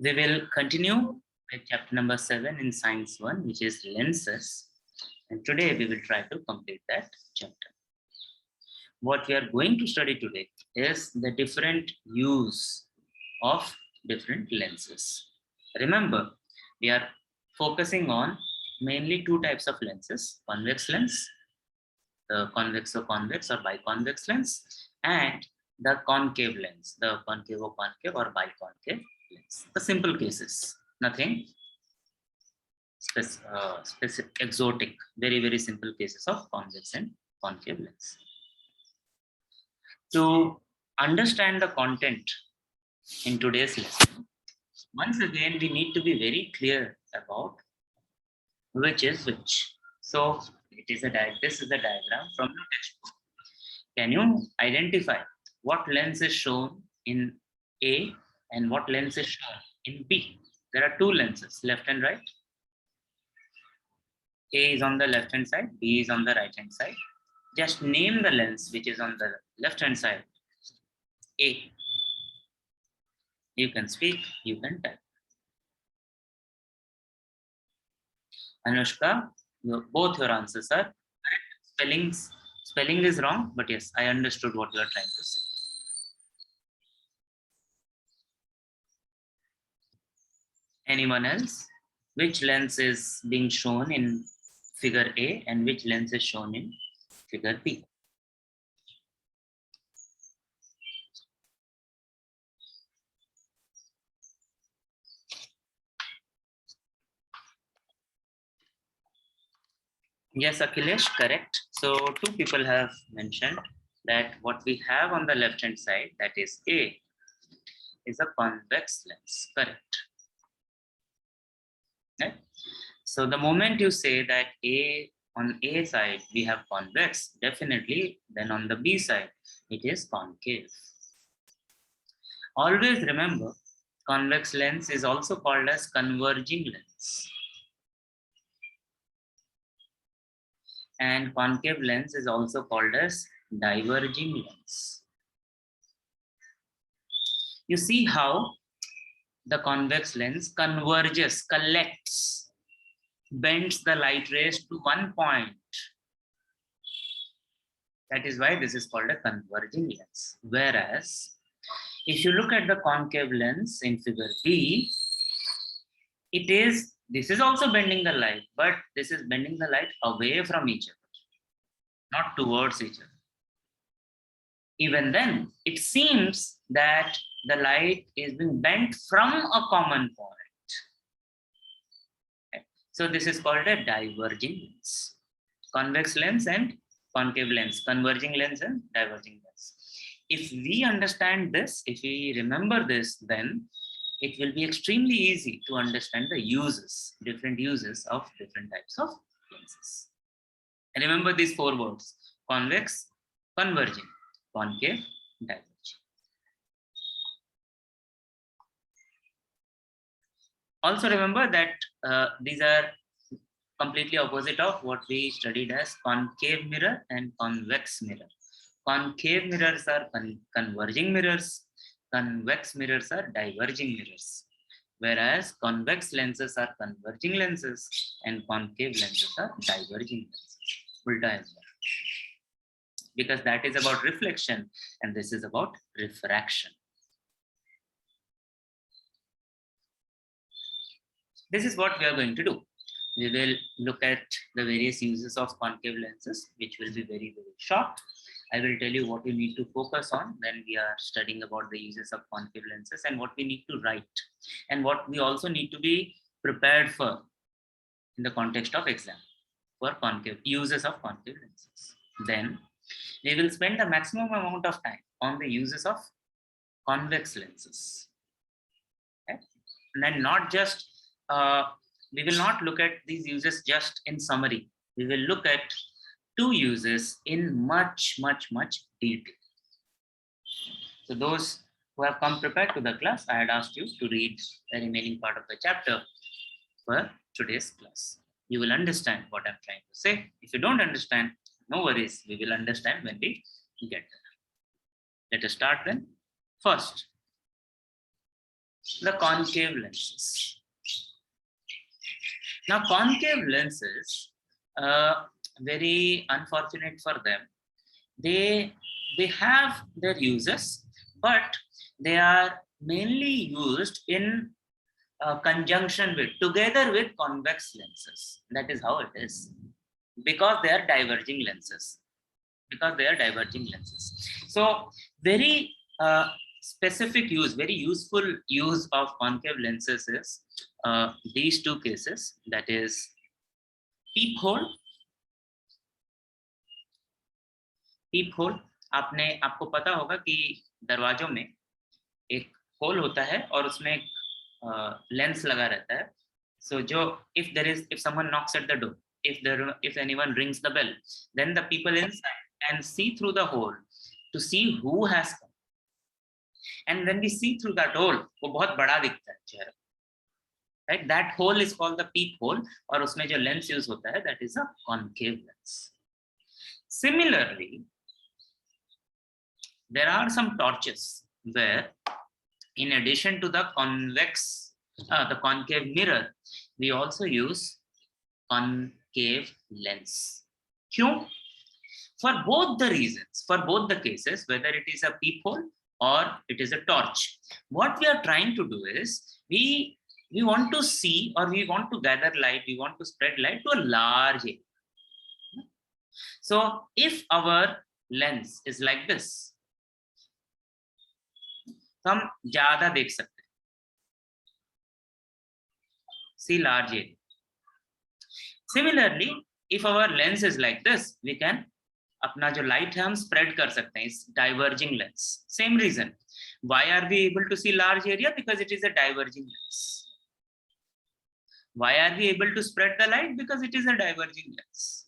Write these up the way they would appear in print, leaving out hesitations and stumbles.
We will continue with chapter number 7 in Science 1, which is lenses. And today we will try to complete that chapter. What we are going to study today is the different use of different lenses. Remember, we are focusing on mainly two types of lenses: convex lens, the convexo-convex or biconvex lens, and the concave lens, the concavo-concave or biconcave lens. The simple cases, nothing specific, exotic, very simple cases of convex and concave lens. To understand the content in today's lesson, once again we need to be very clear about which is which. So this is a diagram from your textbook. Can you identify what lens is shown in A and what lens is shown in B? There are two lenses, left and right. A is on the left hand side, B is on the right hand side. Just name the lens which is on the left hand side. A. You can speak, you can type. Anushka, both your answers are correct. Spelling is wrong, but yes, I understood what you are trying to say. Anyone else? Which lens is being shown in figure A and which lens is shown in figure B? Yes, Akhilesh, correct. So two people have mentioned that what we have on the left hand side, that is A, is a convex lens. Correct. Right? So the moment you say that on A side we have convex, definitely then on the B side it is concave. Always remember, convex lens is also called as converging lens. And concave lens is also called as diverging lens. You see how the convex lens converges, collects, bends the light rays to one point. That is why this is called a converging lens. Whereas, if you look at the concave lens in figure B, this is also bending the light, but this is bending the light away from each other, not towards each other. Even then, it seems that the light is being bent from a common point. Okay. So this is called a diverging lens. Convex lens and concave lens, converging lens and diverging lens. If we understand this, if we remember this, then it will be extremely easy to understand the uses, different uses of different types of lenses. And remember these four words: convex, converging, concave, diverging. Also remember that these are completely opposite of what we studied as concave mirror and convex mirror. Concave mirrors are converging mirrors, convex mirrors are diverging mirrors, whereas convex lenses are converging lenses and concave lenses are diverging lenses. Ulta as well. Because that is about reflection and this is about refraction. This is what we are going to do. We will look at the various uses of concave lenses, which will be very short. I will tell you what you need to focus on when we are studying about the uses of concave lenses and what we need to write and what we also need to be prepared for in the context of exam for concave uses of concave lenses. Then we will spend the maximum amount of time on the uses of convex lenses. Okay? And then not just we will not look at these uses just in summary. We will look at two uses in much detail. So those who have come prepared to the class, I had asked you to read the remaining part of the chapter for today's class. You will understand what I'm trying to say. If you don't understand, no worries. We will understand when we get there. Let us start then. First, the concave lenses. Now, concave lenses, very unfortunate for them, they have their uses, but they are mainly used in conjunction with, together with convex lenses. That is how it is, because they are diverging lenses. So very specific use, very useful use of concave lenses is these two cases, that is peephole. आपको पता होगा कि दरवाजों में एक whole होता है और उसमें एक लेंस लगा रहता है. So if someone knocks at the door, if anyone rings the bell, then the people inside can see through the hole to see who has come. And when we see through that hole, वो बहुत बड़ा दिखता है चेहरा. Right? That hole is called the peephole, और उसमें जो lens use होता है, that is a concave lens. Similarly, there are some torches where, in addition to the concave mirror, we also use concave lens. क्यों? For both the reasons, for both the cases, whether it is a peephole or it is a torch, what we are trying to do is we want to see, or we want to gather light, we want to spread light to a large area. So if our lens is like this, तो हम ज्यादा देख सकते हैं. See large area. Similarly, if our lens is like this, we can अपना जो light है हम spread कर सकते हैं. इस diverging lens. Same reason. Why are we able to see large area? Because it is a diverging lens. Why are we able to spread the light? Because it is a diverging lens.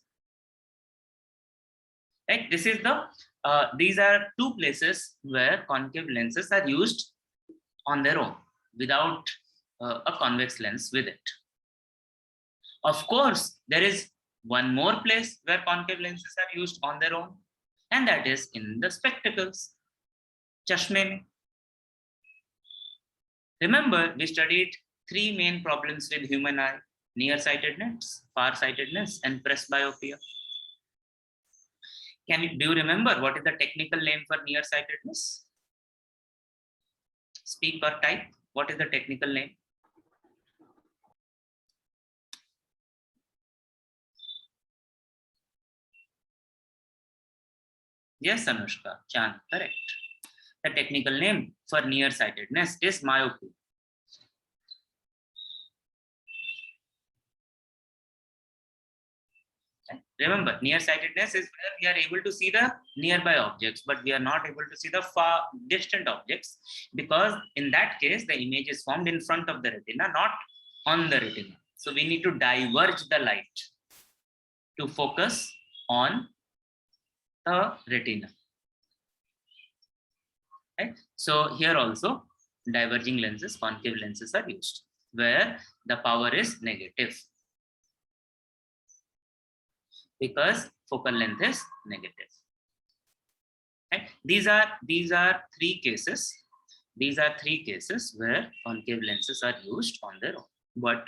Right? This is these are two places where concave lenses are used on their own without a convex lens with it. Of course, there is one more place where concave lenses are used on their own, and that is in the spectacles, chashme mein. Remember, we studied three main problems with human eye: nearsightedness, farsightedness, and presbyopia. Do you remember what is the technical name for nearsightedness? Speak or type. What is the technical name? Yes, Anushka, Chan, correct. The technical name for nearsightedness is myopia. Remember, nearsightedness is where we are able to see the nearby objects, but we are not able to see the far distant objects, because in that case, the image is formed in front of the retina, not on the retina. So we need to diverge the light to focus on the retina. Right? So here also, diverging lenses, concave lenses are used, where the power is negative, because focal length is negative. Right? These are three cases. These are three cases where concave lenses are used on their own. But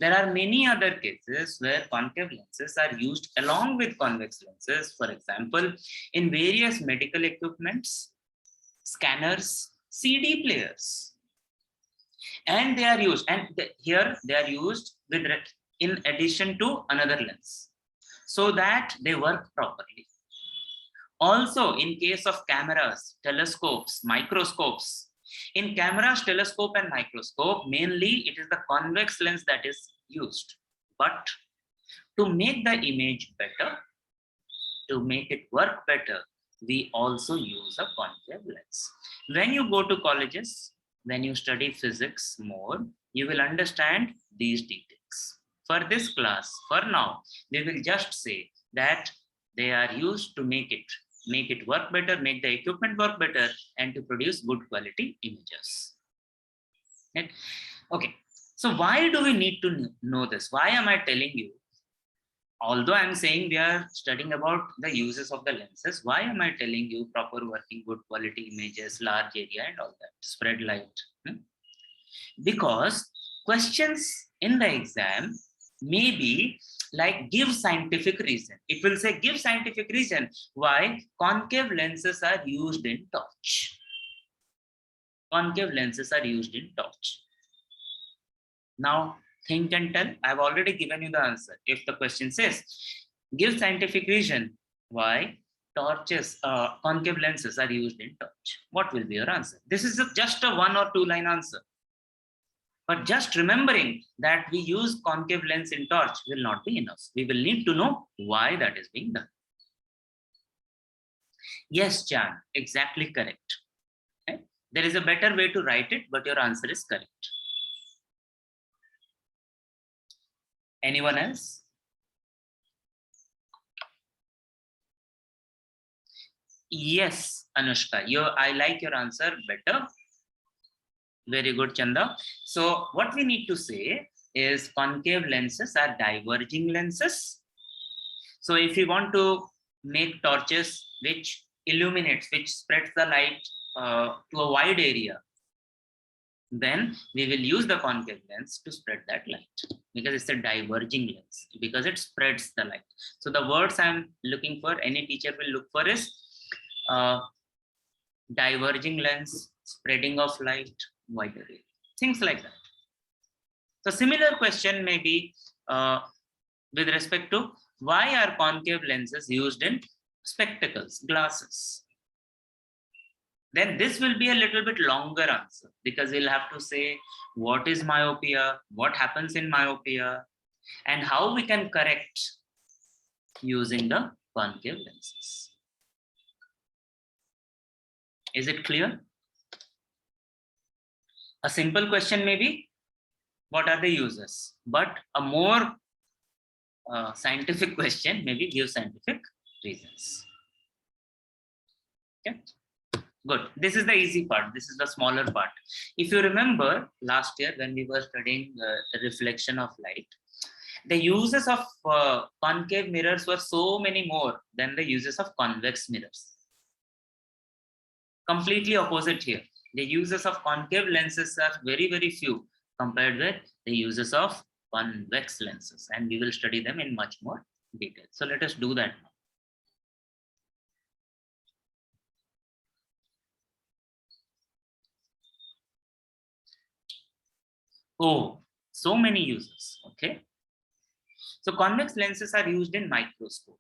there are many other cases where concave lenses are used along with convex lenses. For example, in various medical equipments, scanners, CD players, and they are used. And here they are used with in addition to another lens, so that they work properly. Also, in case of cameras, telescopes, microscopes, in cameras, telescope, and microscope, mainly it is the convex lens that is used. But to make the image better, to make it work better, we also use a concave lens. When you go to colleges, when you study physics more, you will understand these details. For this class, for now, we will just say that they are used to make it work better, make the equipment work better, and to produce good quality images. Right? Okay, so why do we need to know this? Why am I telling you? Although I'm saying we are studying about the uses of the lenses, why am I telling you proper working, good quality images, large area, and all that, spread light? Because questions in the exam may be like give scientific reason. It will say give scientific reason why concave lenses are used in torch. Concave lenses are used in torch. Now think and tell. I've already given you the answer. If the question says give scientific reason why torches, concave lenses are used in torch, what will be your answer? This is just a 1 or 2 line answer. But just remembering that we use concave lens in torch will not be enough. We will need to know why that is being done. Yes, Jan, exactly correct. Okay? There is a better way to write it, but your answer is correct. Anyone else? Yes, Anushka, I like your answer better. Very good, Chanda. So what we need to say is concave lenses are diverging lenses. So if you want to make torches which illuminates, which spreads the light to a wide area, then we will use the concave lens to spread that light, because it's a diverging lens, because it spreads the light. So the words I'm looking for, any teacher will look for is diverging lens, spreading of light, wider area, things like that. So similar question may be with respect to why are concave lenses used in spectacles, glasses? Then this will be a little bit longer answer, because we'll have to say what is myopia, what happens in myopia, and how we can correct using the concave lenses. Is it clear? A simple question may be, what are the uses? But a more scientific question maybe give scientific reasons. Okay. Good. This is the easy part. This is the smaller part. If you remember last year when we were studying the reflection of light, the uses of concave mirrors were so many more than the uses of convex mirrors. Completely opposite here. The uses of concave lenses are very, very few compared with the uses of convex lenses, and we will study them in much more detail. So let us do that now. Oh, so many uses. Okay. So convex lenses are used in microscope.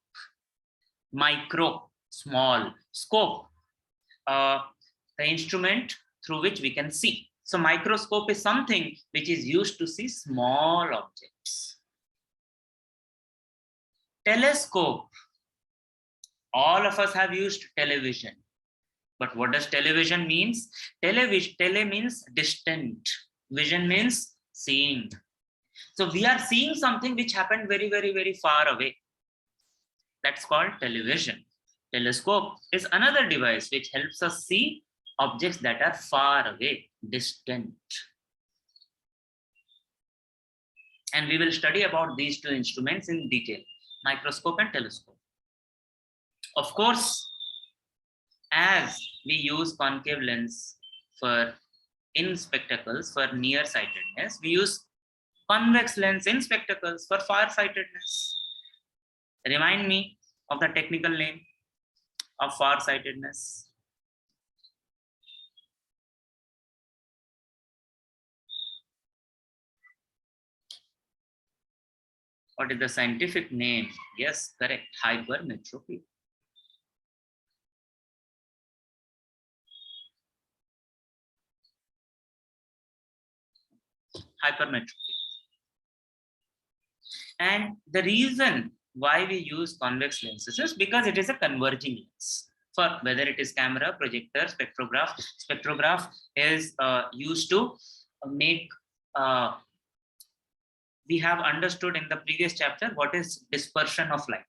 Micro, small, scope, the instrument through which we can see. So microscope is something which is used to see small objects. Telescope. All of us have used television. But what does television means? Tele means distant. Vision means seeing. So we are seeing something which happened very, very, very far away. That's called television. Telescope is another device which helps us see objects that are far away, distant. And we will study about these two instruments in detail, microscope and telescope. Of course, as we use concave lens in spectacles for nearsightedness, we use convex lens in spectacles for farsightedness. Remind me of the technical name of farsightedness. What is the scientific name? Yes, correct. Hypermetropy. Hypermetropy. And the reason why we use convex lenses is because it is a converging lens. For whether it is camera, projector, spectrograph. Spectrograph is used to make, we have understood in the previous chapter what is dispersion of light.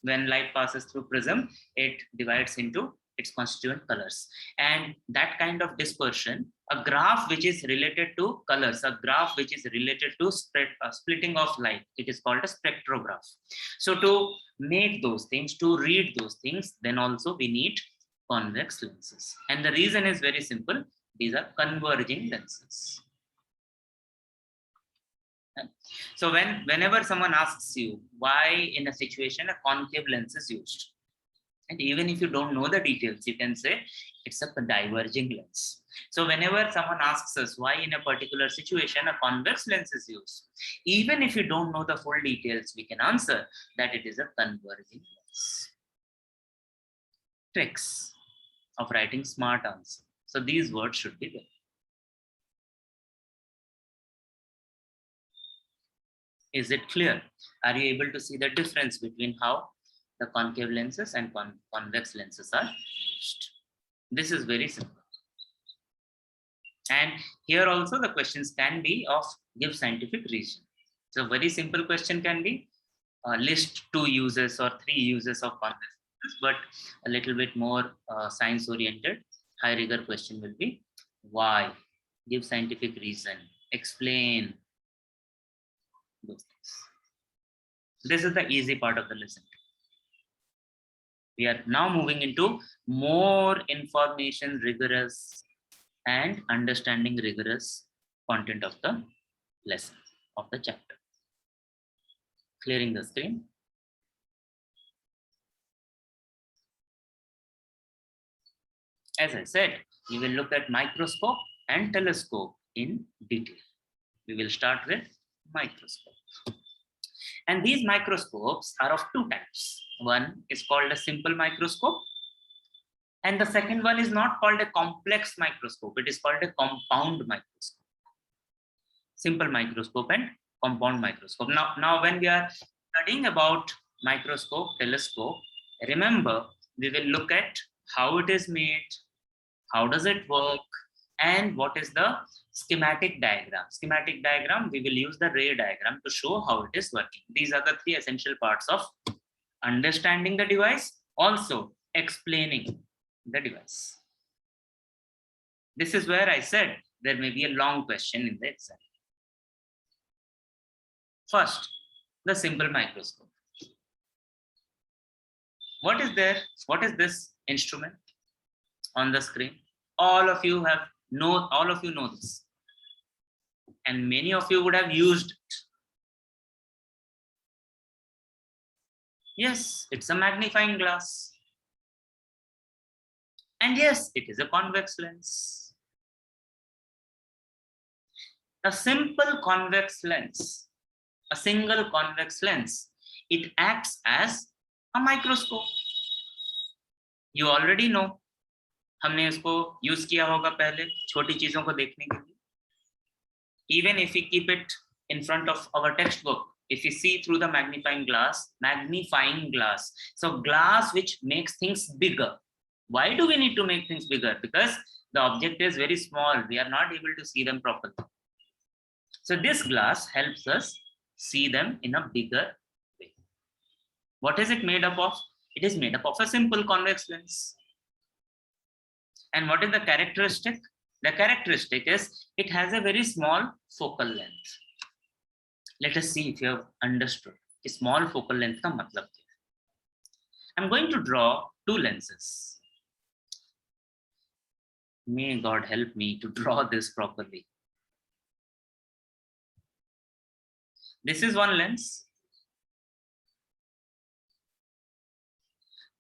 When light passes through prism, it divides into its constituent colors. And that kind of dispersion, a graph which is related to colors, a graph which is related to splitting of light, it is called a spectrograph. So to make those things, to read those things, then also we need convex lenses. And the reason is very simple. These are converging lenses. So whenever someone asks you why in a situation a concave lens is used, and even if you don't know the details, you can say it's a diverging lens. So whenever someone asks us why in a particular situation a convex lens is used, even if you don't know the full details, we can answer that it is a converging lens. Tricks of writing smart answer. So these words should be there. Is it clear? Are you able to see the difference between how the concave lenses and convex lenses are used? This is very simple. And here also the questions can be of give scientific reason. So very simple question can be list 2 uses or 3 uses of convex lenses, but a little bit more science oriented, high rigor question will be why, give scientific reason, explain those things. This is the easy part of the lesson. We are now moving into more information rigorous and understanding rigorous content of the lesson, of the chapter. Clearing the screen. As I said, we will look at microscope and telescope in detail. We will start with microscope. And these microscopes are of 2 types. One is called a simple microscope, and the second one is not called a complex microscope. It is called a compound microscope. Simple microscope and compound microscope. Now when we are studying about microscope, telescope, remember we will look at how it is made, how does it work, and what is the schematic diagram. Schematic diagram, we will use the ray diagram to show how it is working. These are the 3 essential parts of understanding the device, also explaining the device. This is where I said there may be a long question in the exam. First, the simple microscope. What is there? What is this instrument on the screen? All of you know this, and many of you would have used it. Yes, it's a magnifying glass. And yes, it is a convex lens. A simple convex lens, a single convex lens, it acts as a microscope. You already know. हमने इसको use किया होगा पहले छोटी चीजों को देखने के लिए. Even if we keep it in front of our textbook, if you see through the magnifying glass, so glass which makes things bigger. Why do we need to make things bigger? Because the object is very small. We are not able to see them properly. So this glass helps us see them in a bigger way. What is it made up of? It is made up of a simple convex lens. And what is the characteristic? The characteristic is it has a very small focal length. Let us see if you have understood. A small focal length का मतलब क्या है? I'm going to draw 2 lenses. May God help me to draw this properly. This is one lens.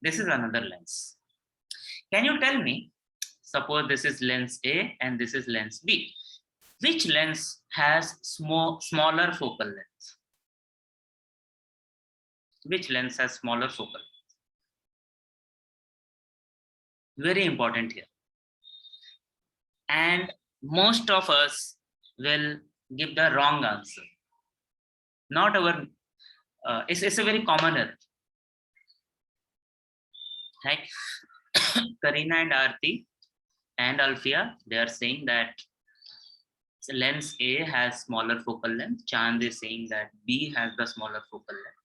This is another lens. Can you tell me, suppose this is lens A and this is lens B. Which lens has smaller focal length? Which lens has smaller focal length? Very important here. And most of us will give the wrong answer. Not our, it's a very common error. Right? Karina and Aarti and Alfia, they are saying that lens A has smaller focal length. Chand is saying that B has the smaller focal length.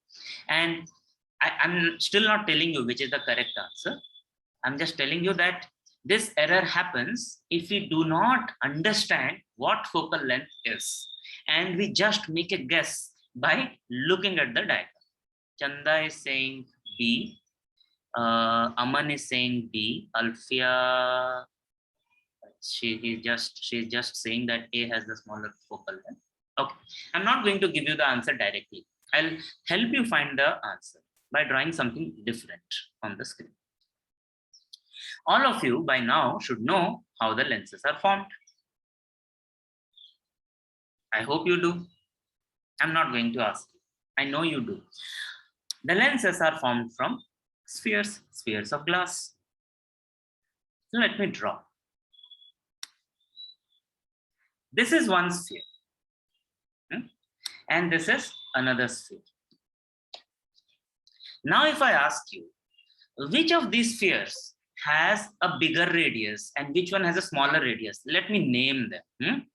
And I'm still not telling you which is the correct answer. I'm just telling you that this error happens if we do not understand what focal length is. And we just make a guess by looking at the diagram. Chanda is saying B. Aman is saying B. Alfia, she's just saying that A has the smaller focal length. Okay, I'm not going to give you the answer directly. I'll help you find the answer by drawing something different on the screen. All of you by now should know how the lenses are formed. I hope you do. I'm not going to ask you. I know you do. The lenses are formed from spheres of glass. So let me draw. This is one sphere. And this is another sphere. Now, if I ask you, which of these spheres has a bigger radius and which one has a smaller radius? Let me name them.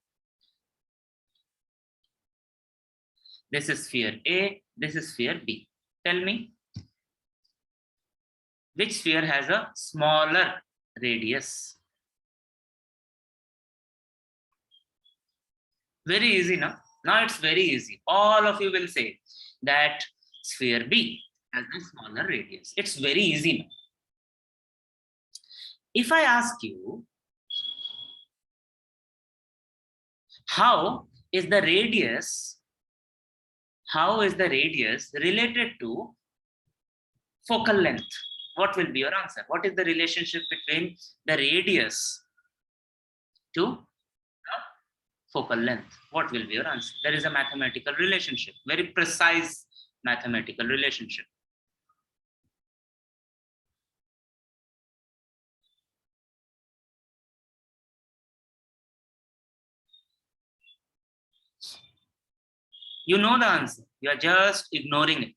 This is sphere A, this is sphere B. Tell me, which sphere has a smaller radius? Very easy, no? Now it's very easy. All of you will say that sphere B has a smaller radius. It's very easy now. If I ask you, how is the radius related to focal length? What will be your answer? What is the relationship between the radius to focal length? What will be your answer? There is a mathematical relationship, very precise mathematical relationship. You know the answer. You are just ignoring it.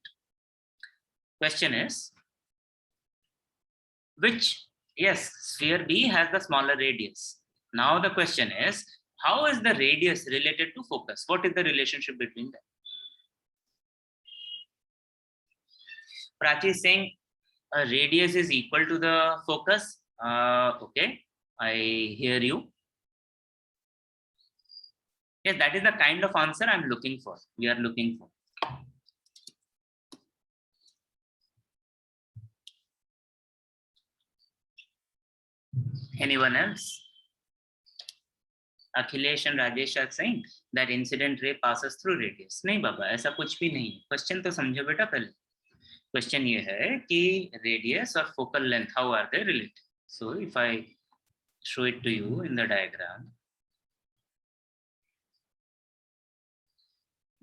Question is, yes, sphere B has the smaller radius. Now the question is, how is the radius related to focus? What is the relationship between them? Prachi is saying radius is equal to the focus. Okay, I hear you. Yes, that is the kind of answer I'm looking for. We are looking for. Anyone else? Akhilesh and Rajesh are saying that incident ray passes through radius. नहीं बाबा, ऐसा कुछ भी नहीं. Question तो समझो बेटा पहले. Question ये है कि radius और focal length, how are they related? So if I show it to you in the diagram,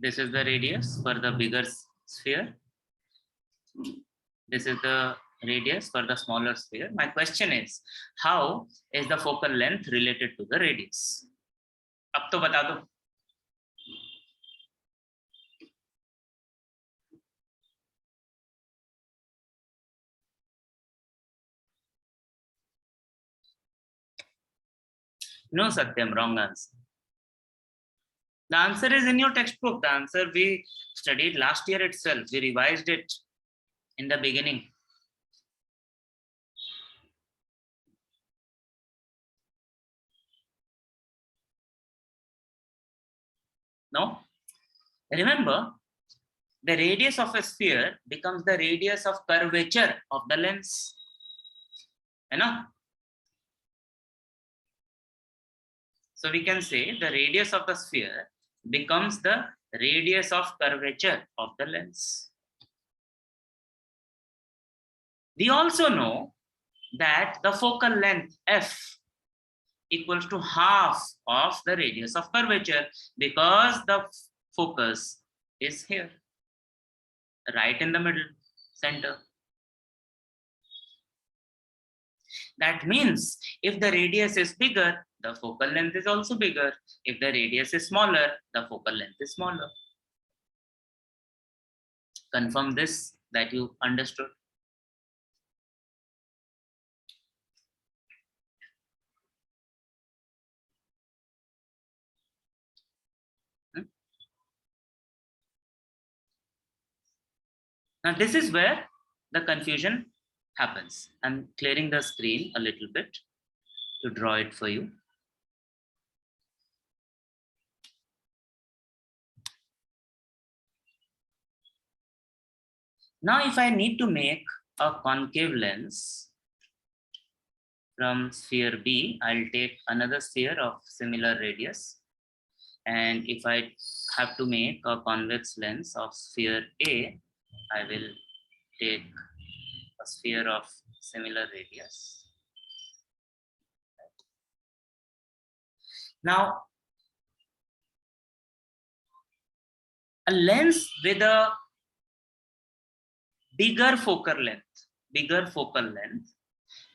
this is the radius for the bigger sphere. This is the radius for the smaller sphere. My question is, how is the focal length related to the radius? अब तो बता दो. No, Satyam, wrong answer. The answer is in your textbook. The answer we studied last year itself. We revised it in the beginning. No? Remember, the radius of a sphere becomes the radius of curvature of the lens. You know? So we can say the radius of the sphere becomes the radius of curvature of the lens. We also know that the focal length f equals to half of the radius of curvature because the focus is here, right in the middle, center. That means if the radius is bigger, the focal length is also bigger. If the radius is smaller, the focal length is smaller. Confirm this that you understood. Now this is where the confusion happens. I'm clearing the screen a little bit to draw it for you. Now if I need to make a concave lens from sphere B, I'll take another sphere of similar radius. And if I have to make a convex lens of sphere A, I will take a sphere of similar radius. Now, a lens with a bigger focal length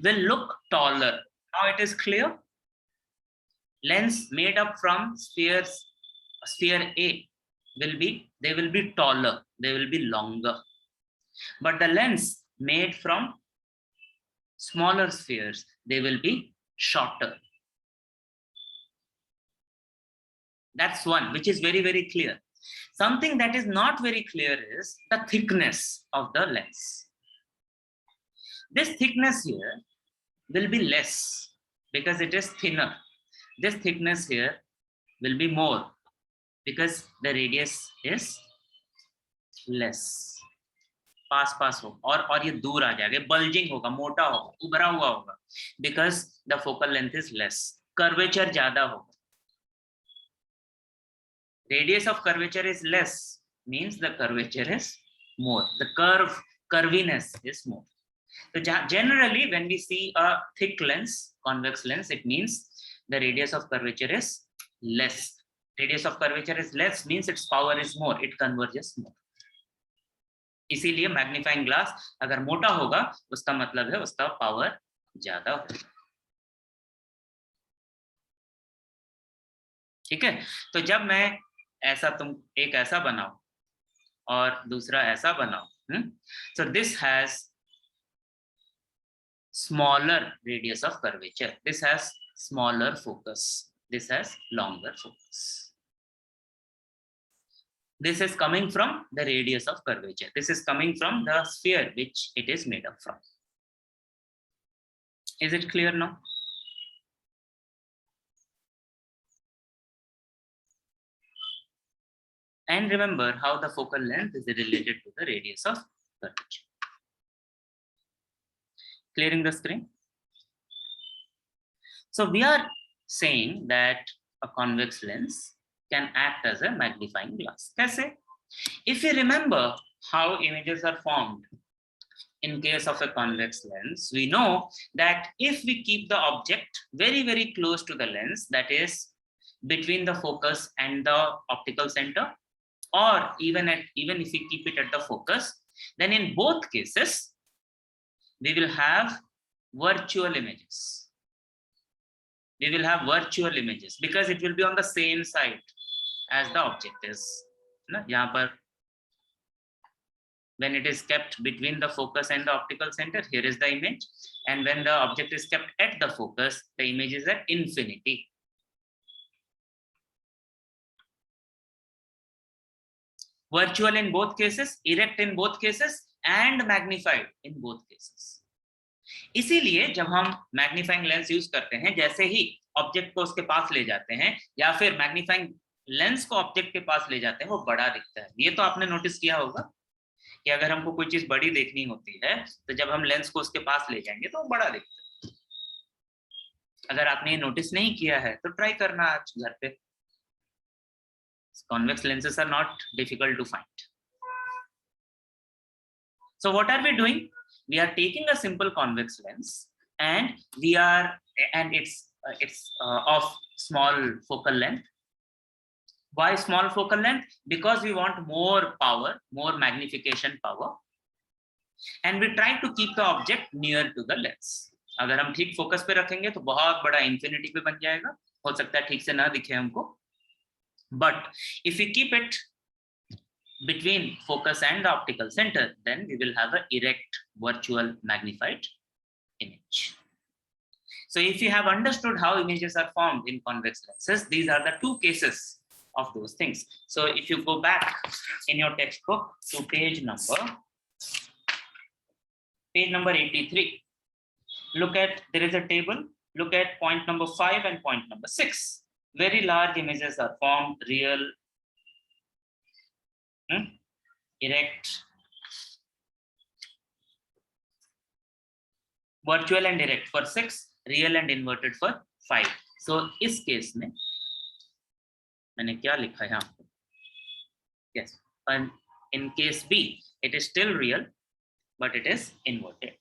will look taller. Now it is clear. Lens made up from sphere A will be taller, they will be longer. But the lens made from smaller spheres, they will be shorter. That's one, which is very, very clear. Something that is not very clear is the thickness of the lens. This thickness here will be less because it is thinner. This thickness here will be more because the radius is less. पास हो और ये दूर आ जाएगा, bulging होगा, मोटा होगा, उभरा हुआ होगा, because the focal length is less. Curvature ज्यादा होगा. Radius of curvature is less, means the curvature is more. The curviness is more. So generally, when we see a thick lens, convex lens, it means the radius of curvature is less. Radius of curvature is less means its power is more. It converges more. इसीलिए magnifying glass अगर मोटा होगा उसका मतलब है उसका power ज्यादा होगा. ठीक है, तो जब मैं ऐसा तुम एक ऐसा बनाओ और दूसरा ऐसा बनाओ, so this has smaller radius of curvature, this has smaller focus, this has longer focus. This is coming from the radius of curvature. This is coming from the sphere which it is made up from. Is it clear now? And remember how the focal length is related to the radius of curvature. Clearing the screen? So we are saying that a convex lens can act as a magnifying glass. Kaise? If you remember how images are formed in case of a convex lens, we know that if we keep the object very, very close to the lens, that is between the focus and the optical center, or even if we keep it at the focus, then in both cases, we will have virtual images. We will have virtual images because it will be on the same side as the object is. यहाँ पर when it is kept between the focus and the optical center, here is the image, and when the object is kept at the focus, the image is at infinity. Virtual in both cases, erect in both cases, and magnified in both cases. इसीलिए जब हम magnifying lens use करते हैं, जैसे ही object को उसके पास ले जाते हैं या फिर मैग्नीफाइंग लेंस को ऑब्जेक्ट के पास ले जाते हैं, वो बड़ा दिखता है. ये तो आपने नोटिस किया होगा कि अगर हमको कोई चीज बड़ी देखनी होती है तो जब हम लेंस को उसके पास ले जाएंगे तो वो बड़ा दिखता है. अगर आपने ये नोटिस नहीं किया है तो ट्राई करना आज घर पे. Convex lenses are not difficult to find. So what are we doing? We are taking a simple convex lens and it's of small focal length. Why small focal length? Because we want more power, more magnification power, and we try to keep the object near to the lens. अगर हम ठीक focus पे रखेंगे तो बहुत बड़ा infinity पे बन जाएगा, हो सकता है ठीक से ना दिखे हमको. But if we keep it between focus and the optical center, then we will have an erect virtual magnified image. So if you have understood how images are formed in convex lenses, these are the two cases of those things. So if you go back in your textbook to page number 83, look at, there is a table, look at point number 5 and point number 6. Very large images are formed, real, erect, virtual and erect for 6, real and inverted for 5. So इस case में मैंने क्या लिखा है यहाँ पे, Yes. And in case B, it is still real, but it is inverted.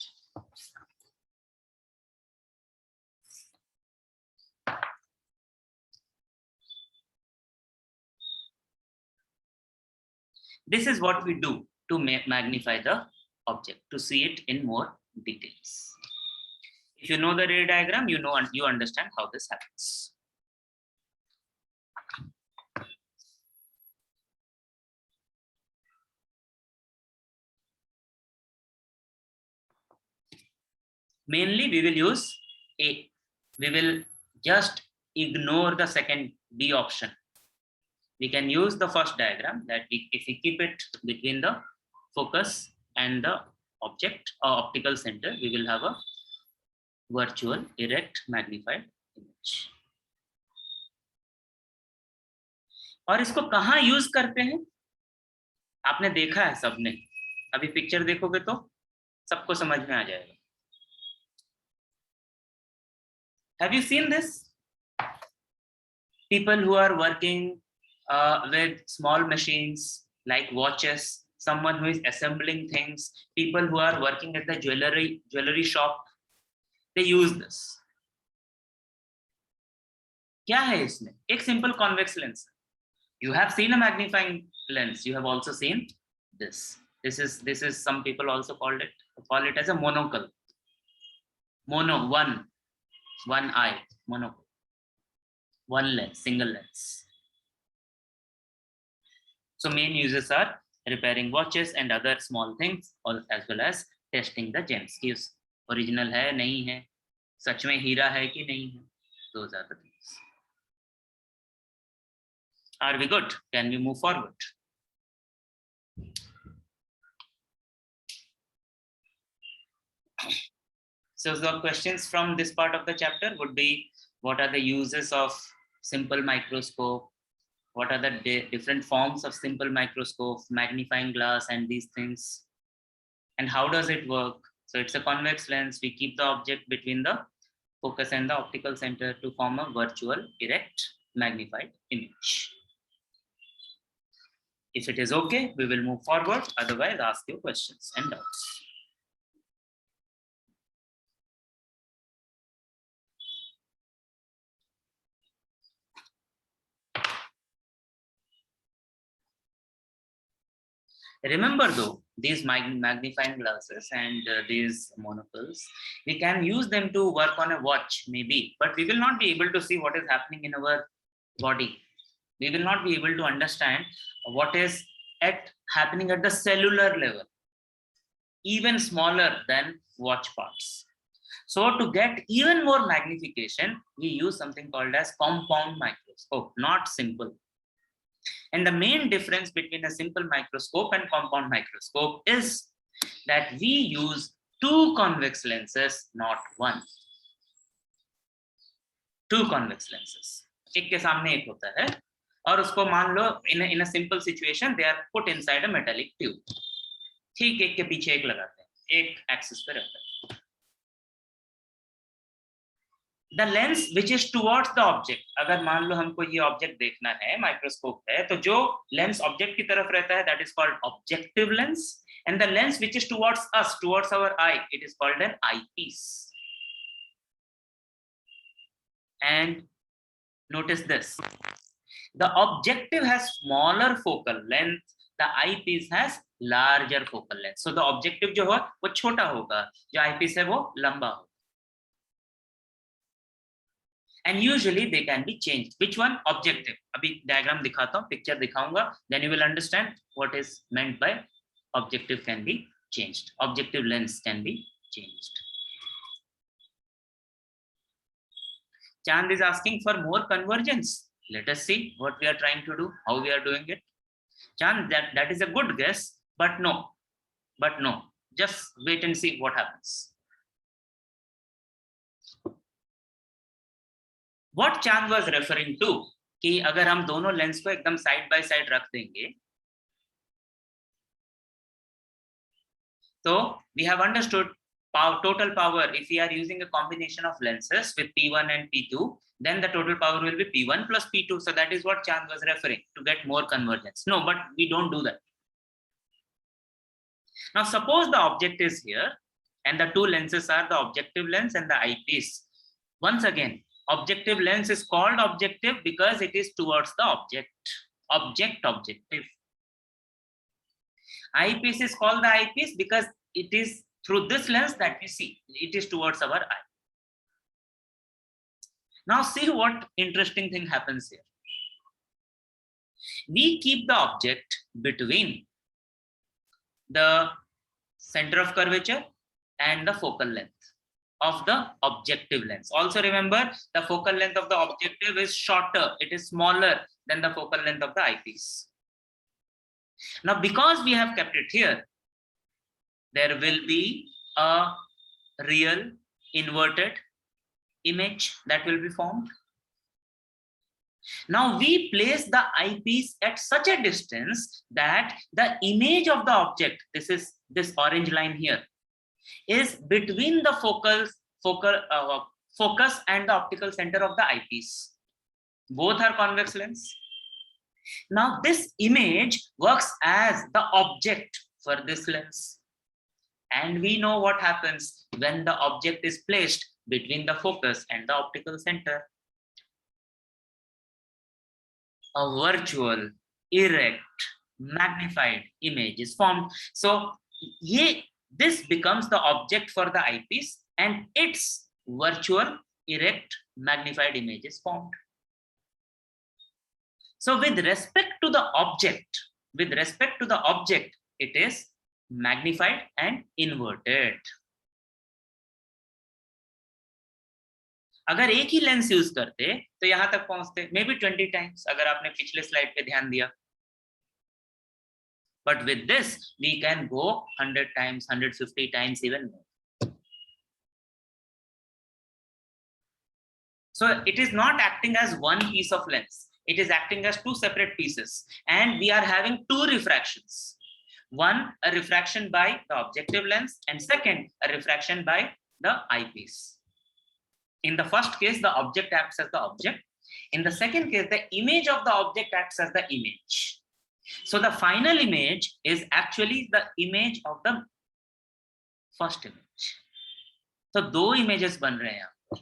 This is what we do to magnify the object, to see it in more details. If you know the ray diagram, you know and you understand how this happens. Mainly, we will use A. We will just ignore the second B option. We can use the first diagram that if we keep it between the focus and the object or optical center, we will have a virtual erect magnified image. और इसको कहाँ use करते हैं आपने देखा है सबने, अभी पिक्चर देखोगे तो सबको समझ में आ जाएगा. Have you seen this? People who are working with small machines like watches, someone who is assembling things, people who are working at the jewelry shop, they use this. क्या है इसमें? एक simple convex lens. You have seen a magnifying lens. You have also seen this. This is some people also call it as a monocle. Mono, one eye, monocle. One lens, single lens. So main uses are repairing watches and other small things, as well as testing the gems. कि original है नहीं है, सच में हीरा है कि नहीं है. Those are the things. Are we good? Can we move forward? So the questions from this part of the chapter would be, what are the uses of simple microscope? What are the different forms of simple microscope, magnifying glass and these things? And how does it work? So it's a convex lens. We keep the object between the focus and the optical center to form a virtual erect magnified image. If it is okay, we will move forward. Otherwise, ask your questions and doubts. Remember though, these magnifying glasses and these monocles, we can use them to work on a watch maybe, but we will not be able to see what is happening in our body. We will not be able to understand what is happening at the cellular level, even smaller than watch parts. So to get even more magnification, we use something called as compound microscope, not simple. And the main difference between a simple microscope and compound microscope is that we use two convex lenses, not one. Two convex lenses. एक के सामने एक होता है और उसको मान लो in a simple situation they are put inside a metallic tube. ठीक एक के पीछे एक लगाते हैं, एक एक्सिस पे रहता है. The lens which is towards the object, अगर मान लो हमको ये ऑब्जेक्ट देखना है, माइक्रोस्कोप है, तो जो लेंस ऑब्जेक्ट की तरफ रहता है, that is called objective lens, and the lens which is towards us, towards our eye, it is called an eyepiece. And notice this, the objective has smaller focal length, the eyepiece has larger focal length. So the objective जो है वो छोटा होगा, जो eyepiece है वो लंबा होगा. And usually they can be changed. Which one? Objective. अभी diagram दिखाता हूँ, picture दिखाऊंगा, then you will understand what is meant by objective can be changed. Objective lens can be changed. Chand is asking for more convergence. Let us see what we are trying to do, how we are doing it. Chand, that is a good guess, but no. Just wait and see what happens. What Chand was referring to कि अगर हम दोनों lens को एकदम side by side रख देंगे, तो we have understood total power, if we are using a combination of lenses with P1 and P2, then the total power will be P1 plus P2. So that is what Chand was referring to, get more convergence. No, but we don't do that. Now suppose the object is here and the two lenses are the objective lens and the eyepiece. Once again, objective lens is called objective because it is towards the object. Objective. Eyepiece is called the eyepiece because it is through this lens that we see. It is towards our eye. Now see what interesting thing happens here. We keep the object between the center of curvature and the focal length of the objective lens. Also remember, the focal length of the objective is shorter. It is smaller than the focal length of the eyepiece. Now, because we have kept it here, there will be a real inverted image that will be formed. Now we place the eyepiece at such a distance that the image of the object, this is this orange line here, is between the focus and the optical center of the eyepiece. Both are convex lens. Now this image works as the object for this lens. And we know what happens when the object is placed between the focus and the optical center. A virtual, erect, magnified image is formed. So this becomes the object for the eyepiece and its virtual, erect, magnified image is formed. So with respect to the object, it is magnified and inverted. अगर एक ही lens use करते तो यहां तक पहुंचते may be 20 times, अगर आपने पिछले स्लाइड पे ध्यान दिया. But with this, we can go 100 times, 150 times, even more. So it is not acting as one piece of lens. It is acting as two separate pieces. And we are having two refractions. One, a refraction by the objective lens, and second, a refraction by the eyepiece. In the first case, the object acts as the object. In the second case, the image of the object acts as the image. So the final image is actually the image of the first image. So दो images बन रहे हैं यहाँ.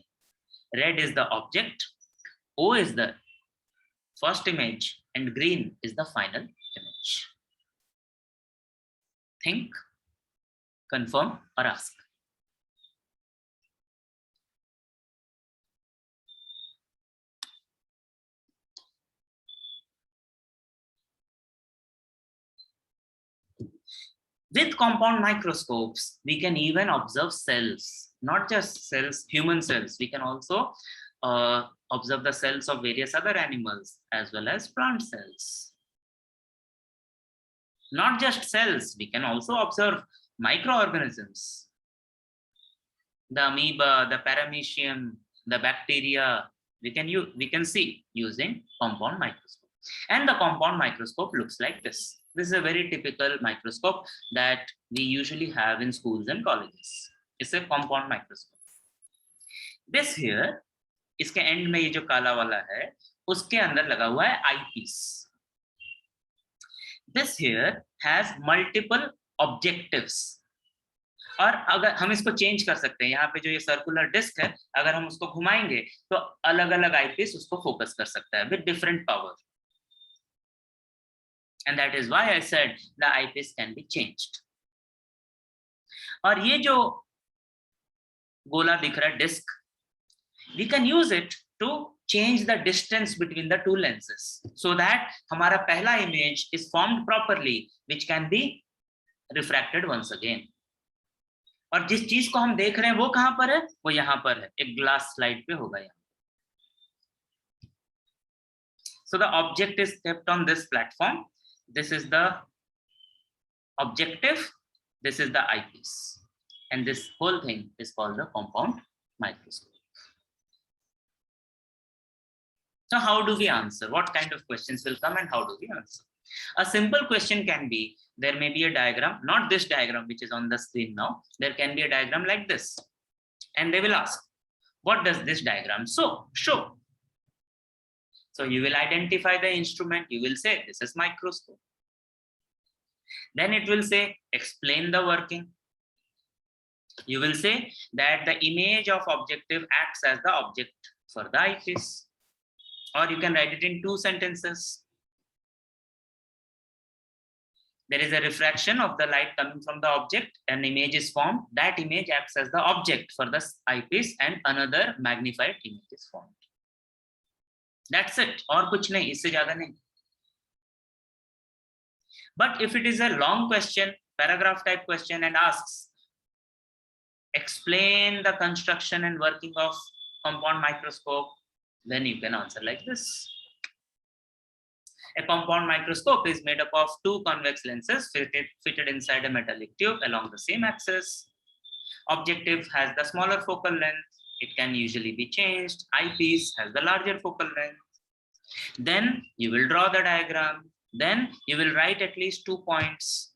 Red is the object, O is the first image, and green is the final image. Think, confirm, or ask. With compound microscopes, we can even observe cells, not just cells, human cells. We can also observe the cells of various other animals as well as plant cells. Not just cells, we can also observe microorganisms. The amoeba, the paramecium, the bacteria, we can see using compound microscope. And the compound microscope looks like this. This is a very typical microscope that we usually have in schools and colleges. It's a compound microscope. This here, इसके end में ये जो काला वाला है, उसके अंदर लगा हुआ है eyepiece. This here has multiple objectives. और अगर हम इसको चेंज कर सकते हैं, यहाँ पे जो ये सर्कुलर डिस्क है, अगर हम उसको घुमाएंगे तो अलग-अलग eyepiece उसको फोकस कर सकता है with different power. And that is why I said the eyepiece can be changed. और ये जो गोला दिख रहा है disc, we can use it to change the distance between the two lenses so that हमारा पहला image is formed properly, which can be refracted once again. और जिस चीज को हम देख रहे हैं वो कहां पर है, वो यहां पर है, एक ग्लास स्लाइड पे होगा यहाँ. So the object is kept on this platform. This is the objective, this is the eyepiece, and this whole thing is called the compound microscope. So how do we answer? What kind of questions will come and how do we answer? A simple question can be, there may be a diagram, not this diagram which is on the screen now. There can be a diagram like this. And they will ask, what does this diagram show? So you will identify the instrument. You will say, this is microscope. Then it will say, explain the working. You will say that the image of objective acts as the object for the eyepiece. Or you can write it in 2 sentences. There is a refraction of the light coming from the object. An image is formed. That image acts as the object for the eyepiece, and another magnified image is formed. That's it. और कुछ नहीं, इससे ज़्यादा नहीं. But if it is a long question, paragraph type question, and asks, explain the construction and working of compound microscope, then you can answer like this. A compound microscope is made up of 2 convex lenses fitted inside a metallic tube along the same axis. Objective has the smaller focal length. It can usually be changed. Eyepiece has the larger focal length. Then you will draw the diagram. Then you will write at least 2 points.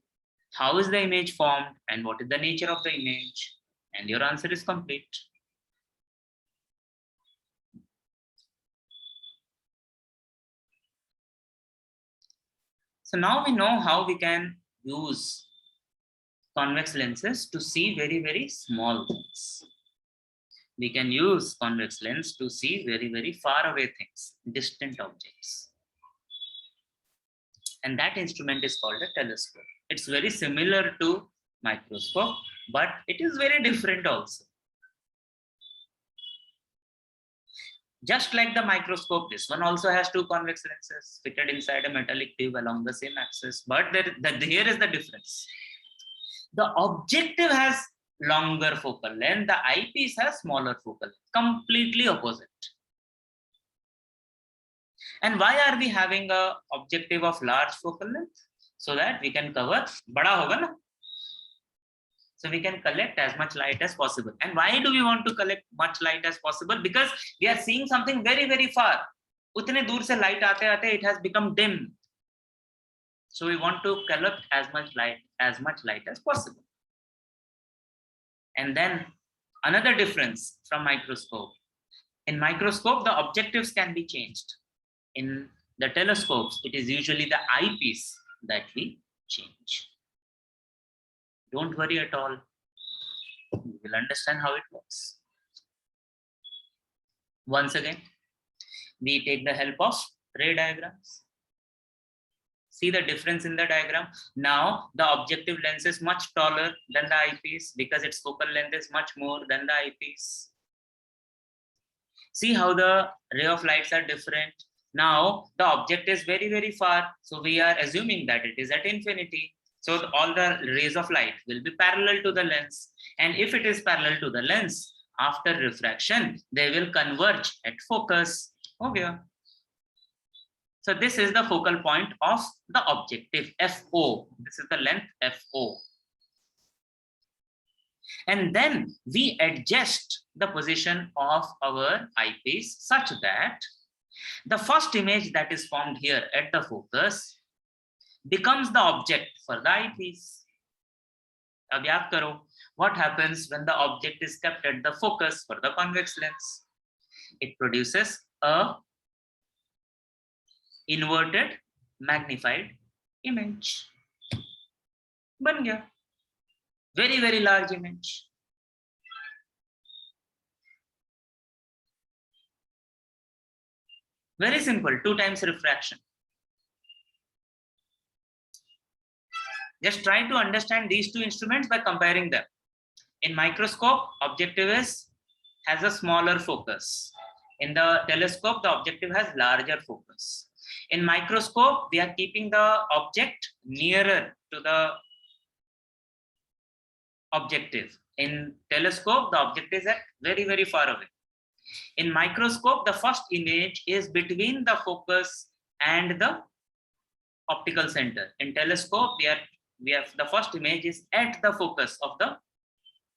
How is the image formed and what is the nature of the image? And your answer is complete. So now we know how we can use convex lenses to see very, very small things. We can use convex lens to see very, very far away things, distant objects. And that instrument is called a telescope. It's very similar to microscope, but it is very different also. Just like the microscope, this one also has 2 convex lenses fitted inside a metallic tube along the same axis. But here is the difference. The objective has longer focal length, the eyepiece has smaller focal length, completely opposite. And why are we having a objective of large focal length? So that we can cover, bada hoga na? So we can collect as much light as possible. And why do we want to collect much light as possible? Because we are seeing something very, very far. Utne dur se light aate aate, it has become dim. So we want to collect as much light as possible. And then another difference from microscope. In microscope, the objectives can be changed. In the telescopes, it is usually the eyepiece that we change. Don't worry at all. You will understand how it works. Once again, we take the help of ray diagrams. See the difference in the diagram. Now, the objective lens is much taller than the eyepiece because its focal length is much more than the eyepiece. See how the ray of lights are different. Now, the object is very, very far. So we are assuming that it is at infinity. So all the rays of light will be parallel to the lens. And if it is parallel to the lens, after refraction, they will converge at focus. Okay. So this is the focal point of the objective, FO. This is the length, FO. And then we adjust the position of our eyepiece such that the first image that is formed here at the focus becomes the object for the eyepiece. Ab yaad karo, what happens when the object is kept at the focus for the convex lens? It produces a inverted magnified image. Ban gaya. Very, very large image. Very simple, 2 times refraction. Just try to understand these 2 instruments by comparing them. In microscope, objective has a smaller focus. In the telescope, the objective has larger focus. In microscope, we are keeping the object nearer to the objective. In telescope, the object is at very, very far away. In microscope, the first image is between the focus and the optical center. In telescope, we have the first image is at the focus of the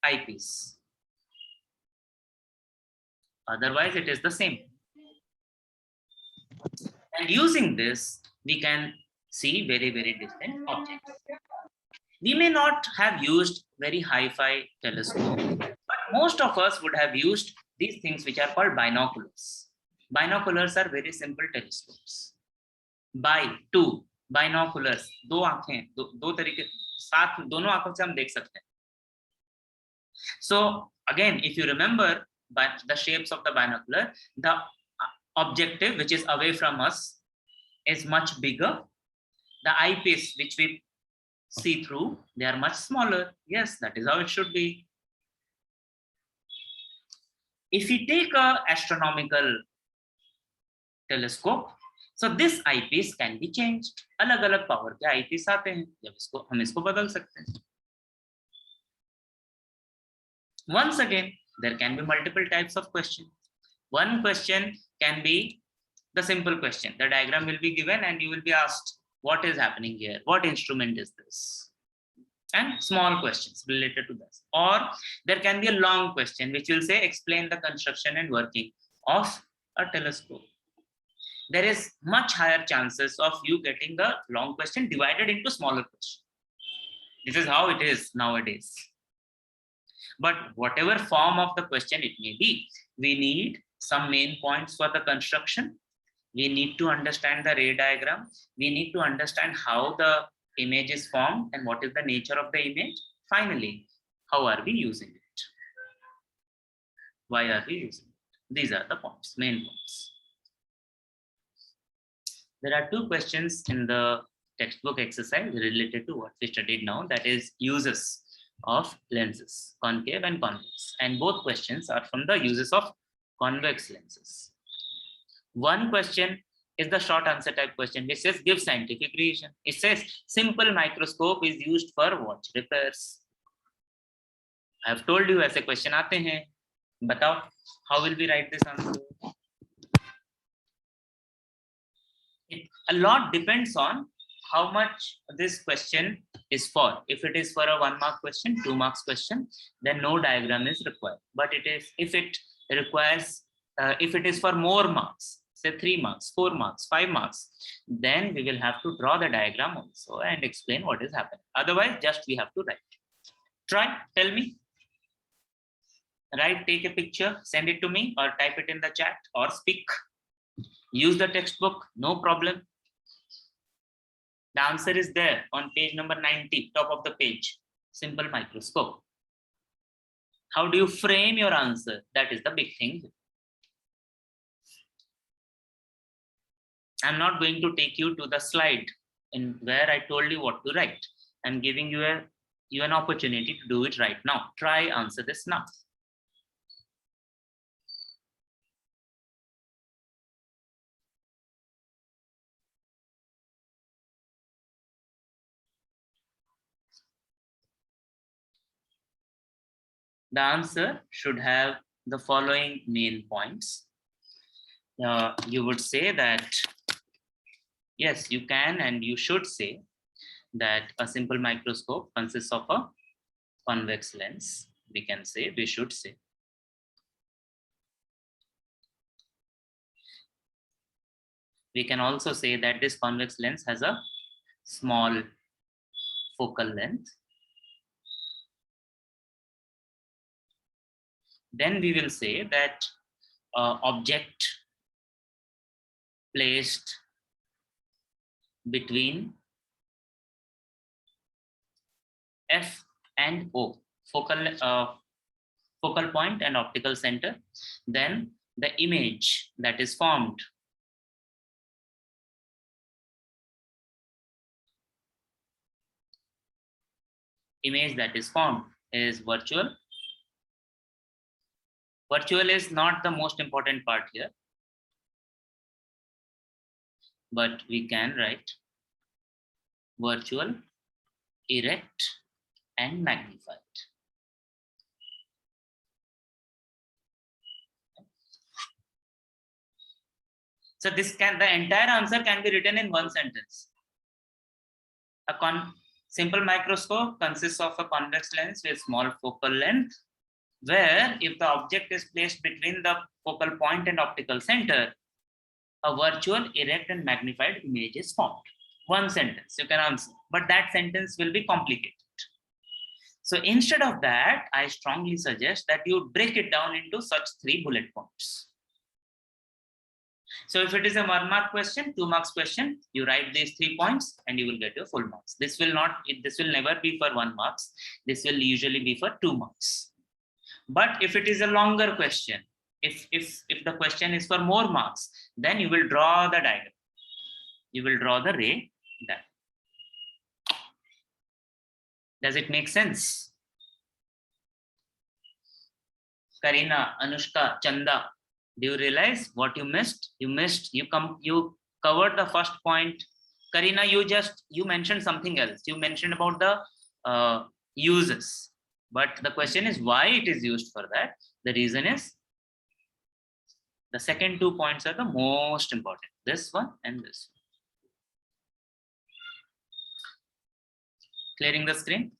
eyepiece. Otherwise, it is the same. And using this, we can see very, very distant objects. We may not have used very hi-fi telescope, but most of us would have used these things which are called binoculars. Binoculars are very simple telescopes. Two binoculars, दो आंखें, दो तरीके साथ दोनों आंखों से हम देख सकते हैं. So again, if you remember by the shapes of the binocular, the objective which is away from us is much bigger. The eyepiece which we see through, they are much smaller. Yes, that is how it should be. If we take a astronomical telescope, so this eyepiece can be changed. अलग-अलग power के eyepiece आते हैं, जब इसको हम इसको बदल सकते हैं. Once again, there can be multiple types of questions. One question can be the simple question. The diagram will be given and you will be asked, what is happening here? What instrument is this? And small questions related to this. Or there can be a long question which will say, explain the construction and working of a telescope. There is much higher chances of you getting the long question divided into smaller questions. This is how it is nowadays. But whatever form of the question it may be, we need some main points for the construction. We need to understand the ray diagram. We need to understand how the image is formed and what is the nature of the image. Finally, how are we using it? Why are we using it? These are the points, main points. There are two questions in the textbook exercise related to what we studied now, that is uses of lenses, concave and convex. And both questions are from the uses of convex lenses. One question is the short answer type question, which says give scientific reason. It says simple microscope is used for watch repairs. I have told you ऐसे question आते हैं. बताओ, how will we write this answer? A lot depends on how much this question is for. If it is for a 1 mark question, 2 marks question, then no diagram is required. But it is if it requires, if it is for more marks, say 3 marks, 4 marks, 5 marks, then we will have to draw the diagram also and explain what is happening. Otherwise, just we have to write. Try, tell me. Write, take a picture, send it to me, or type it in the chat, or speak. Use the textbook, no problem. The answer is there on page number 90, top of the page. Simple microscope. How do you frame your answer? That is the big thing. I'm not going to take you to the slide in where I told you what to write. I'm giving you an opportunity to do it right now. Try answer this now. The answer should have the following main points. You would say that, yes, you can and you should say that a simple microscope consists of a convex lens. We can say, we should say. We can also say that this convex lens has a small focal length. Then we will say that object placed between F and O, focal point and optical center, then the image that is formed is virtual. Virtual is not the most important part here, but we can write virtual, erect, and magnified. So the entire answer can be written in one sentence. A simple microscope consists of a convex lens with small focal length, where if the object is placed between the focal point and optical center, a virtual, erect, and magnified image is formed. One sentence you can answer, but that sentence will be complicated. So instead of that, I strongly suggest that you break it down into such 3 bullet points. So if it is a 1 mark question, 2 marks question, you write these 3 points and you will get your full marks. This will never be for 1 marks. This will usually be for 2 marks. But if it is a longer question, if the question is for more marks, then you will draw the diagram. You will draw the ray diagram. Does it make sense? Karina, Anushka, Chanda, do you realize what you missed? You covered the first point. Karina, you mentioned something else. You mentioned about the uses, but the question is why it is used for that. The reason is the second 2 points are the most important. This one and this one. Clearing the screen.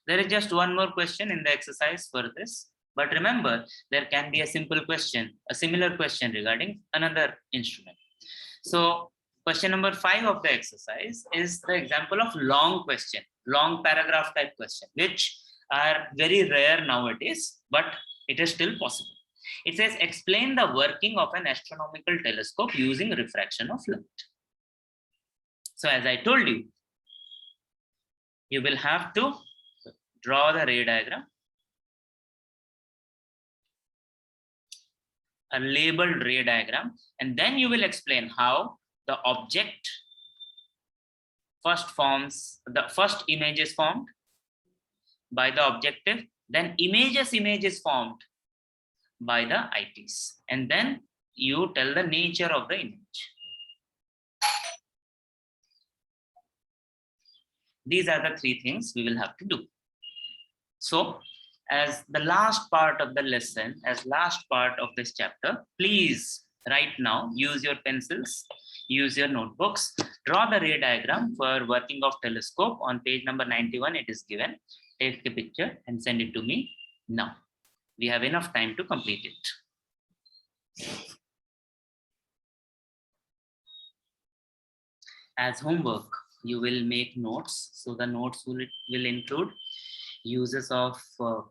There is just one more question in the exercise for this. But remember, there can be a simple question, a similar question regarding another instrument. So question number 5 of the exercise is the example of long question, long paragraph type question, which are very rare nowadays, but it is still possible. It says, explain the working of an astronomical telescope using refraction of light. So as I told you, you will have to draw the ray diagram, a labeled ray diagram, and then you will explain how the object the first image is formed by the objective, then image is formed by the ITs, and then you tell the nature of the image. These are the 3 things we will have to do. So as the last part of the lesson, as last part of this chapter, please right now use your pencils, use your notebooks, draw the ray diagram for working of telescope. On page number 91 it is given. Take a picture and send it to me now. We have enough time to complete it. As homework, you will make notes. So the notes will include uses of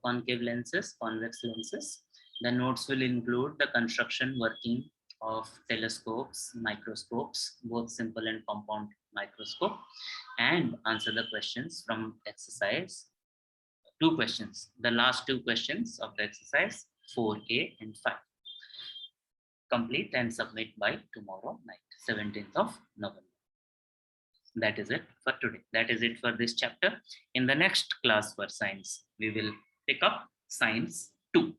concave lenses, convex lenses. The notes will include the construction, working of telescopes, microscopes, both simple and compound microscope, and answer the questions from exercise. 2 questions, the last 2 questions of the exercise 4A and 5. Complete and submit by tomorrow night, 17th of November. That is it for today. That is it for this chapter. In the next class for science, we will pick up science 2.